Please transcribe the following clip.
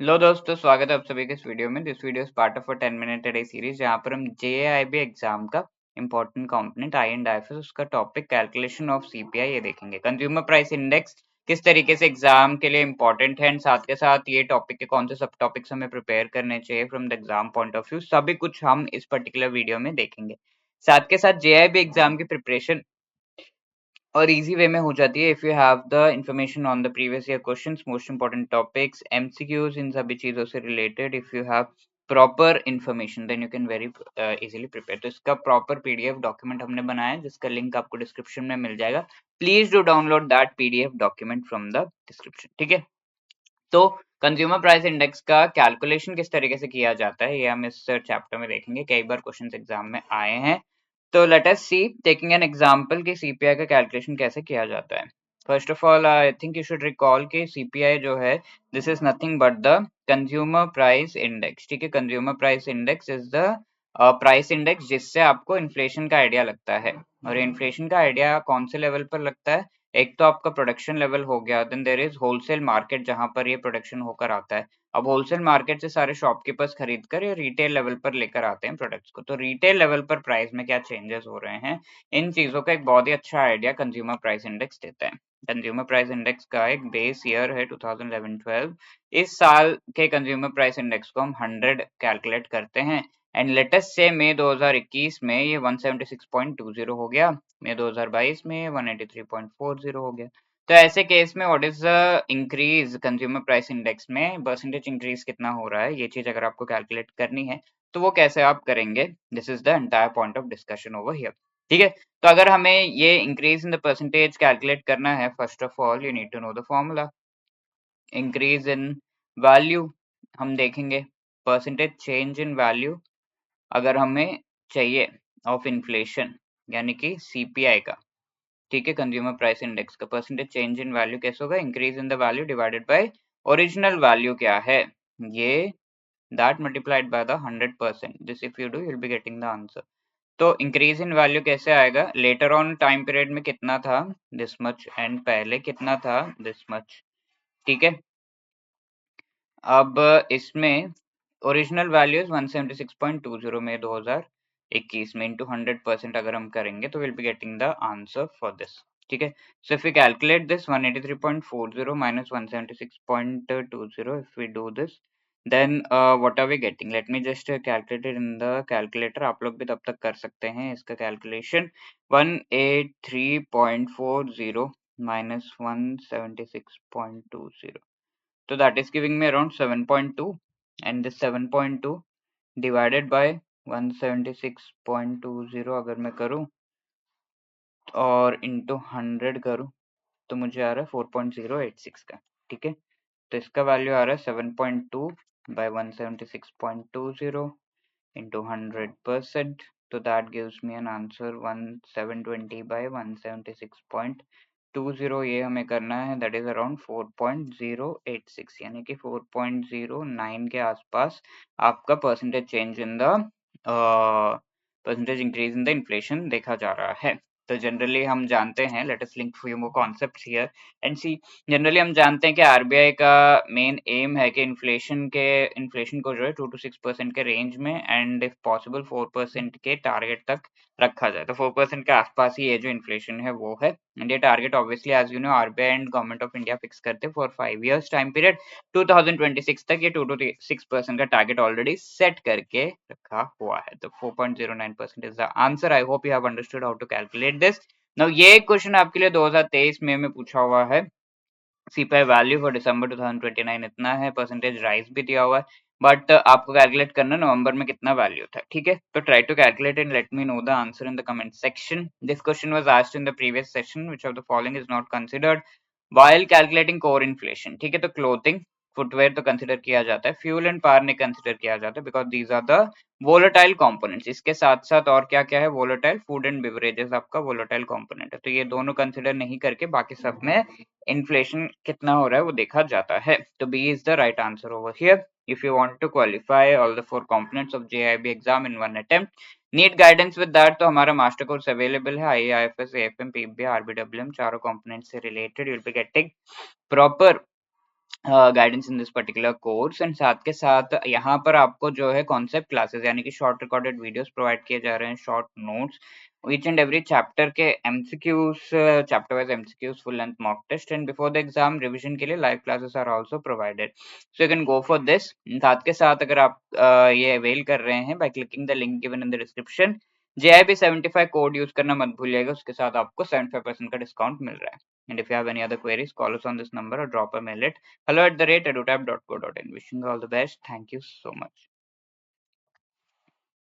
Hello दोस्तों, स्वागत है आप सभी के इस वीडियो में। This video is part of a 10 minute day series जहां पर हम जेआईबी एग्जाम का important component I and IFS उसका टॉपिक कैलकुलेशन ऑफ सीपीआई ये देखेंगे। कंज्यूमर प्राइस इंडेक्स किस तरीके से एग्जाम के लिए इंपॉर्टेंट है एंड साथ के साथ ये टॉपिक के कौन से सब टॉपिक्स हमें प्रिपेयर करने चाहिए from the exam point of view, सभी कुछ हम इस पर्टिकुलर वीडियो में देखेंगे। साथ के साथ जेआईबी एग्जाम की प्रिपरेशन और इजी वे में हो जाती है if you have the information on the previous year questions, most important topics, MCQs, इन सभी चीजों से related. If you have proper information then you can very easily prepare. तो इसका प्रॉपर पीडीएफ डॉक्यूमेंट हमने बनाया है जिसका लिंक आपको डिस्क्रिप्शन में मिल जाएगा। Please do download that PDF document from the description, ठीक है। तो कंज्यूमर प्राइस इंडेक्स का कैलकुलेशन किस तरीके से किया जाता है ये हम इस चैप्टर में देखेंगे। कई बार क्वेश्चंस एग्जाम में आए हैं, तो let us see taking an example कि सीपीआई का कैलकुलेशन कैसे किया जाता है। First of all I think you should recall कि सीपीआई जो है this is nothing but the consumer price index, ठीक है। Consumer price index is the price index जिससे आपको इन्फ्लेशन का आइडिया लगता है। और इन्फ्लेशन का आइडिया कौन से लेवल पर लगता है? एक तो आपका प्रोडक्शन लेवल हो गया, then there is wholesale market जहां पर ये प्रोडक्शन होकर आता है। अब होलसेल मार्केट से सारे शॉपकीपर्स खरीद कर ये रिटेल लेवल पर लेकर आते हैं प्रोडक्ट्स को। तो रिटेल लेवल पर प्राइस में क्या चेंजेस हो रहे हैं, इन चीजों का एक बहुत ही अच्छा आइडिया कंज्यूमर प्राइस इंडेक्स देता है। कंज्यूमर प्राइस इंडेक्स का एक बेस ईयर है 2011-12। इस साल के कंज्यूमर प्राइस इंडेक्स को हम 100 कैलकुलेट करते हैं एंड लेटेस्ट से मई 2021 में ये 176.20 हो गया, मई 2022 में 183.40 हो गया। तो ऐसे केस में what is the increase consumer price index में, परसेंटेज इंक्रीज कितना हो रहा है, ये चीज अगर आपको कैलकुलेट करनी है तो वो कैसे आप करेंगे, this is the entire point of discussion over here, ठीक है। तो अगर हमें ये increase in the percentage calculate करना है, first of all you need to know the formula. Increase in value हम देखेंगे, परसेंटेज चेंज इन वैल्यू अगर हमें चाहिए ऑफ इन्फ्लेशन यानी कि सीपीआई का, ठीक है। कंज्यूमर प्राइस इंडेक्स का परसेंटेज चेंज इन वैल्यू कैसे होगा? Increase in the value divided by original value क्या है, ये that multiplied by the 100%। This if you do you will be getting the answer. तो इंक्रीज इन वैल्यू कैसे आएगा? Later on time period में कितना था, दिस मच, एंड पहले कितना था, दिस मच, ठीक है। अब इसमें ओरिजिनल वैल्यू 176.20 में 2021 में इंटू 100% अगर हम करेंगे तो will be getting the answer for this, ठीक है। So if we calculate this 183.40 minus 176.20, if we do this then what are we getting? Let me just calculate it in the calculator। आप लोग भी तब तक कर सकते हैं इसका calculation. 183.40 minus 176.20, so that is giving me around 7.2, and this 7.2 divided by 176.20 अगर मैं करूँ और into 100 करूँ तो मुझे आ रहा है 4.086 का, ठीक है। तो इसका वैल्यू आ रहा है 7.2 by 176.20 into 100%, so that gives me an answer 1720 by 176.20। ये हमें करना है, दैट इज अराउंड 4.086 यानी कि 4.09 के आसपास आपका percentage change in the percentage increase in the inflation देखा जा रहा है। तो जनरली हम जानते हैं, let us link few more concepts here and see. Generally हम जानते हैं कि आरबीआई का मेन एम है कि इन्फ्लेशन को जो है 2 to 6% के रेंज में एंड इफ पॉसिबल 4% के टारगेट तक रखा जाए। तो 4% के आसपास ही ये जो इन्फ्लेशन है वो है, एंड ये target obviously as you know RBI and government of India fix करते हैं फॉर 5 years टाइम पीरियड। 2026 तक ये 2 to 6% का टारगेट ऑलरेडी सेट करके रखा हुआ है। तो 4.09% is the answer. I hope you have understood how to calculate this. Now ये क्वेश्चन आपके लिए 2023 में पूछा हुआ है। सीपीआई वैल्यू फॉर दिसंबर 2029 इतना है, परसेंटेज राइज भी दिया हुआ है, बट आपको कैलकुलेट करना नवंबर में कितना वैल्यू था, ठीक है। तो try to calculate and let me know the answer in the comment section. This question was asked in the previous session, which of the following is not considered while calculating core inflation, ठीक है। तो clothing, footwear तो consider किया जाता है, fuel and power नहीं consider किया जाता है because these are the volatile components. इसके साथ साथ और क्या क्या है वोलेटाइल, फूड एंड बेवरेजेस आपका वोलेटाइल कंपोनेंट है। तो ये दोनों कंसीडर नहीं करके बाकी सब में इन्फ्लेशन कितना हो रहा है वो देखा जाता है। तो B is the right answer over here. If you want to qualify all the 4 components of JAIIB exam in one attempt, need guidance with that, तो हमारा मास्टर कोर्स अवेलेबल है, आईएएफएस, एएफएम, पीबीए, आरबीडब्ल्यूएम, चारों कंपोनेंट्स से related. You will be getting proper guidance in this particular course and साथ के साथ यहाँ पर आपको जो है कॉन्सेप्ट क्लासेस यानी कि शॉर्ट रिकॉर्डेड वीडियोस प्रोवाइड किए जा रहे हैं, short notes, each and every chapter के MCQs, chapter wise MCQs, full length mock test and before the exam revision के लिए live classes are also provided, so you can go for this. साथ के साथ अगर आप ये अवेल कर रहे हैं by clicking the link given in the description, JIB 75 code use करना मत भूलिएगा, उसके साथ आपको 75% का डिस्काउंट मिल रहा है। And if you have any other queries, call us on this number or drop a mail at hello@edutab.co.in. Wishing you all the best. Thank you so much.